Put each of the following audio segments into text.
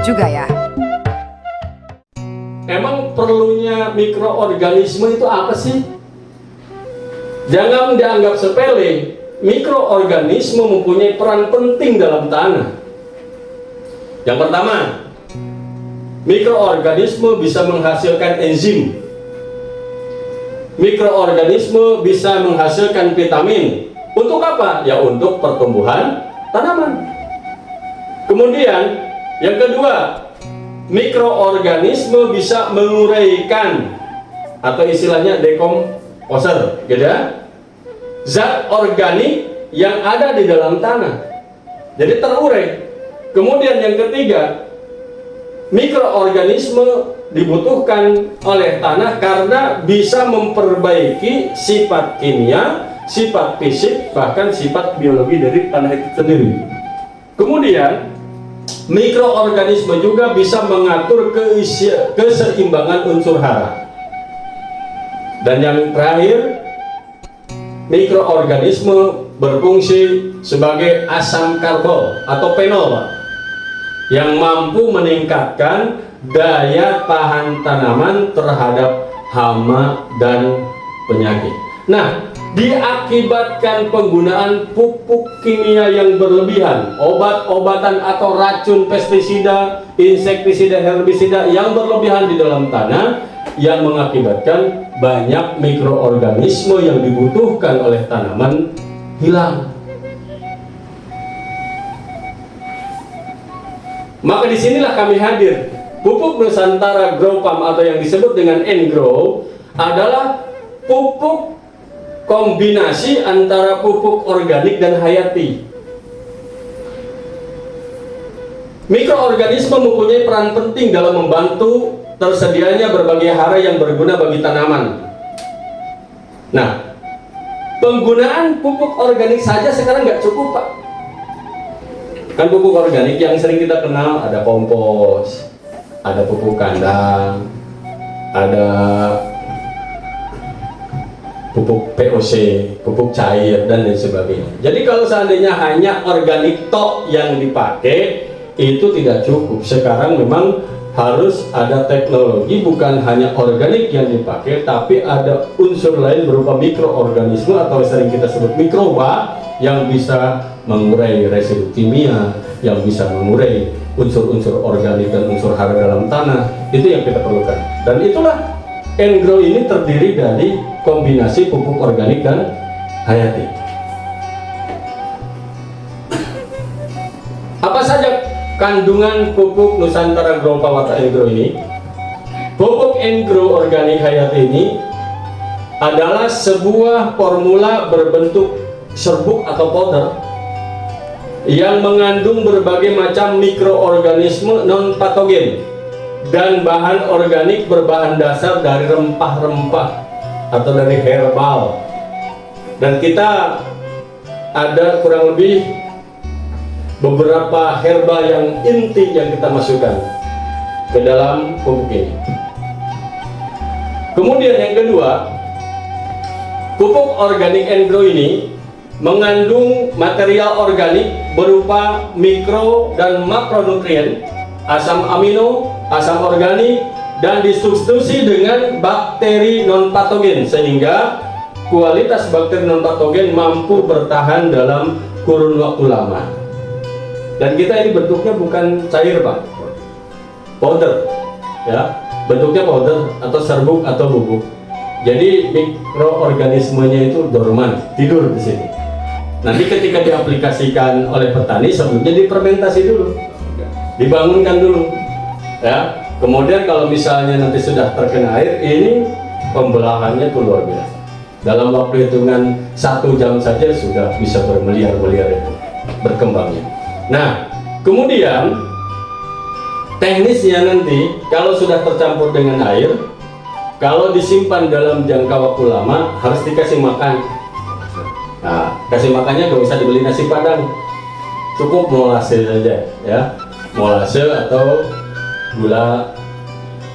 juga ya. Emang perlunya mikroorganisme itu apa sih? Jangan dianggap sepele. Mikroorganisme mempunyai peran penting dalam tanah. Yang pertama, mikroorganisme bisa menghasilkan enzim. Mikroorganisme bisa menghasilkan vitamin. Untuk apa? Ya untuk pertumbuhan tanaman. Kemudian, yang kedua, mikroorganisme bisa menguraikan atau istilahnya dekomposer, gitu ya, zat organik yang ada di dalam tanah. Jadi terurai. Kemudian yang ketiga, mikroorganisme dibutuhkan oleh tanah karena bisa memperbaiki sifat kimia, sifat fisik, bahkan sifat biologi dari tanah itu sendiri. Kemudian mikroorganisme juga bisa mengatur keseimbangan unsur hara. Dan yang terakhir, mikroorganisme berfungsi sebagai asam karbol atau fenol yang mampu meningkatkan daya tahan tanaman terhadap hama dan penyakit. Nah, diakibatkan penggunaan pupuk kimia yang berlebihan, obat-obatan atau racun pestisida, insektisida, herbisida yang berlebihan di dalam tanah yang mengakibatkan banyak mikroorganisme yang dibutuhkan oleh tanaman hilang. Maka disinilah kami hadir. Pupuk Nusantara Grow Farm atau yang disebut dengan N-Grow adalah pupuk kombinasi antara pupuk organik dan hayati. Mikroorganisme mempunyai peran penting dalam membantu tersedianya berbagai hara yang berguna bagi tanaman. Nah, penggunaan pupuk organik saja sekarang nggak cukup, Pak. Kan pupuk organik yang sering kita kenal ada kompos, ada pupuk kandang, ada pupuk POC, pupuk cair, dan lain sebagainya. Jadi kalau seandainya hanya organik tok yang dipakai, itu tidak cukup. Sekarang memang harus ada teknologi, bukan hanya organik yang dipakai, tapi ada unsur lain berupa mikroorganisme atau sering kita sebut mikroba yang bisa mengurai residu kimia, yang bisa mengurai unsur-unsur organik dan unsur hara dalam tanah. Itu yang kita perlukan. Dan itulah N-Grow ini terdiri dari kombinasi pupuk organik dan hayati. Apa saja kandungan pupuk Nusantara Grow Farm atau N-Grow ini? Pupuk N-Grow organik hayati ini adalah sebuah formula berbentuk serbuk atau powder yang mengandung berbagai macam mikroorganisme non-patogen dan bahan organik berbahan dasar dari rempah-rempah atau dari herbal. Dan kita ada kurang lebih beberapa herbal yang inti yang kita masukkan ke dalam pupuk ini. Kemudian yang kedua, pupuk organik N-Grow ini mengandung material organik berupa mikro dan makronutrien, asam amino, asam organik, dan disubstitusi dengan bakteri non-patogen sehingga kualitas bakteri non-patogen mampu bertahan dalam kurun waktu lama. Dan kita ini bentuknya bukan cair, Pak, powder, ya, bentuknya powder atau serbuk atau bubuk. Jadi mikroorganismenya itu dorman, tidur di sini. Nanti ketika diaplikasikan oleh petani sebelumnya difermentasi dulu, dibangunkan dulu, ya. Kemudian kalau misalnya nanti sudah terkena air, ini pembelahannya tuh luar biasa. Dalam waktu hitungan 1 jam saja sudah bisa bermiliar-miliar itu berkembangnya. Nah, kemudian teknisnya nanti kalau sudah tercampur dengan air, kalau disimpan dalam jangka waktu lama harus dikasih makan. Nah, kasih makannya gak usah dibeli nasi padang, cukup molase saja, ya, molase atau gula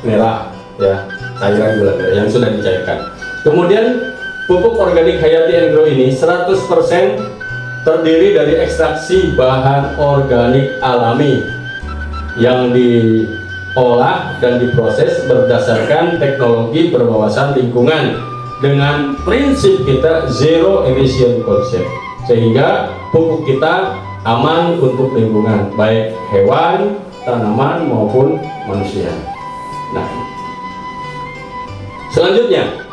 merah, ya, cairan gula merah yang sudah dicairkan. Kemudian pupuk organik hayati N-Grow ini 100% terdiri dari ekstraksi bahan organik alami yang diolah dan diproses berdasarkan teknologi berwawasan lingkungan dengan prinsip kita zero emission concept, sehingga pupuk kita aman untuk lingkungan, baik hewan, tanaman maupun manusia. Nah, selanjutnya,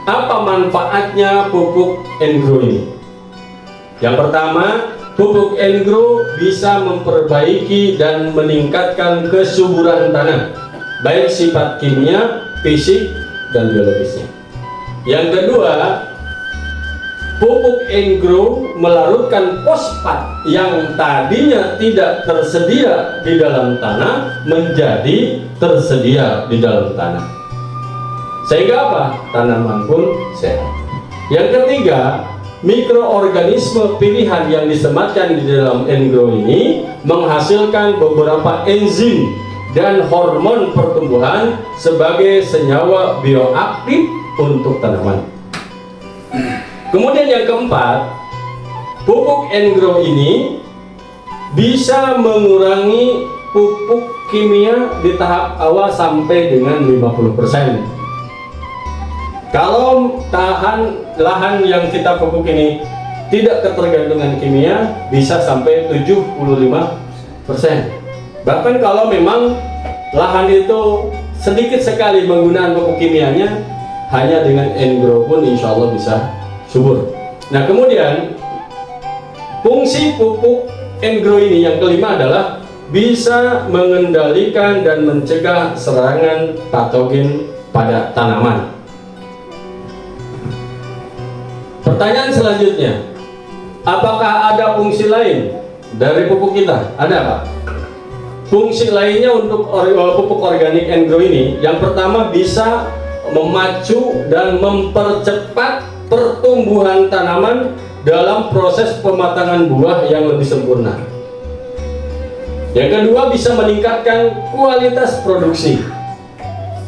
apa manfaatnya pupuk N-Grow ini? Yang pertama, pupuk N-Grow bisa memperbaiki dan meningkatkan kesuburan tanah, baik sifat kimia, fisik, dan biologisnya. Yang kedua, pupuk N-Grow melarutkan fosfat yang tadinya tidak tersedia di dalam tanah menjadi tersedia di dalam tanah. Sehingga apa? Tanaman pun sehat. Yang ketiga, mikroorganisme pilihan yang disematkan di dalam N-Grow ini menghasilkan beberapa enzim dan hormon pertumbuhan sebagai senyawa bioaktif untuk tanaman. Kemudian yang keempat, pupuk N-Grow ini bisa mengurangi pupuk kimia di tahap awal sampai dengan 50%. Kalau lahan yang kita pupuk ini tidak ketergantungan kimia, bisa sampai 75%. Bahkan kalau memang lahan itu sedikit sekali menggunakan pupuk kimianya, hanya dengan N-Grow pun insya Allah bisa subur. Nah, kemudian fungsi pupuk N-Grow ini yang kelima adalah bisa mengendalikan dan mencegah serangan patogen pada tanaman. Pertanyaan selanjutnya, apakah ada fungsi lain dari pupuk kita? Ada, Pak? Fungsi lainnya untuk pupuk organik N-Grow ini, yang pertama bisa memacu dan mempercepat pertumbuhan tanaman dalam proses pematangan buah yang lebih sempurna. Yang kedua, bisa meningkatkan kualitas produksi.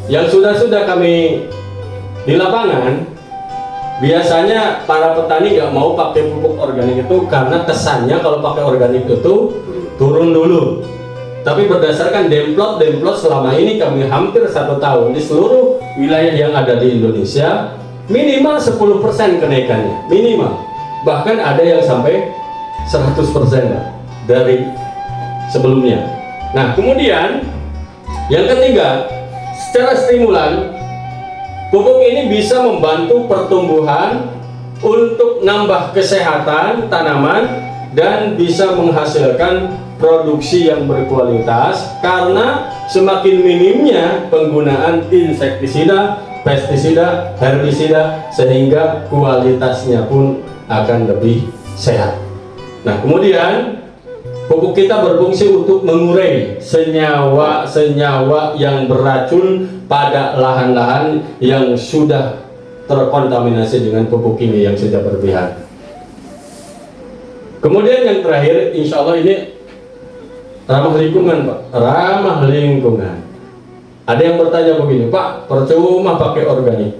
Yang sudah kami di lapangan, biasanya para petani nggak mau pakai pupuk organik itu karena kesannya kalau pakai organik itu turun dulu. Tapi berdasarkan demplot selama ini kami hampir 1 tahun di seluruh wilayah yang ada di Indonesia, minimal 10% kenaikannya, minimal. Bahkan ada yang sampai 100% dari sebelumnya. Nah, kemudian yang ketiga, secara stimulan, pupuk ini bisa membantu pertumbuhan untuk nambah kesehatan tanaman dan bisa menghasilkan produksi yang berkualitas karena semakin minimnya penggunaan insektisida, pestisida, herbisida, sehingga kualitasnya pun akan lebih sehat. Nah, kemudian pupuk kita berfungsi untuk mengurai senyawa-senyawa yang beracun pada lahan-lahan yang sudah terkontaminasi dengan pupuk kimia yang sudah berlebihan. Kemudian yang terakhir, insya Allah ini ramah lingkungan, Pak. Ramah lingkungan. Ada yang bertanya begini, Pak, percuma pakai organik.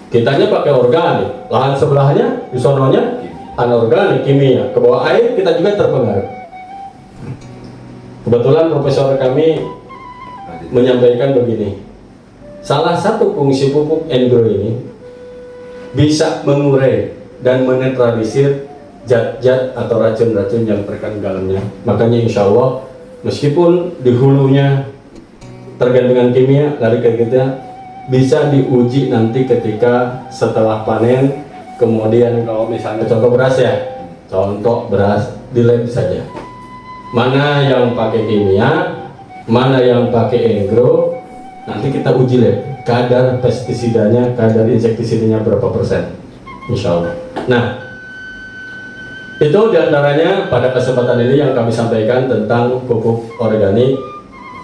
Kitanya pakai organik, lahan sebelahnya, di sononya anorganik, kimia. Ke bawah air kita juga terpengaruh. Kebetulan profesor kami menyampaikan begini, salah satu fungsi pupuk N-Grow ini bisa mengurai dan menetralisir zat-zat atau racun-racun yang terkandung dalamnya. Makanya insya Allah meskipun di hulunya tergantungan kimia, lari ke kita bisa diuji nanti ketika setelah panen. Kemudian kalau misalnya contoh beras ya, contoh beras di lab saja, mana yang pakai kimia, mana yang pakai N-Grow, nanti kita uji lab kadar pestisidanya, kadar insektisidanya berapa persen, insya Allah. Nah, itu diantaranya pada kesempatan ini yang kami sampaikan tentang pupuk organik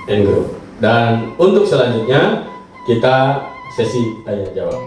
N-Grow. Dan untuk selanjutnya kita sesi tanya jawab.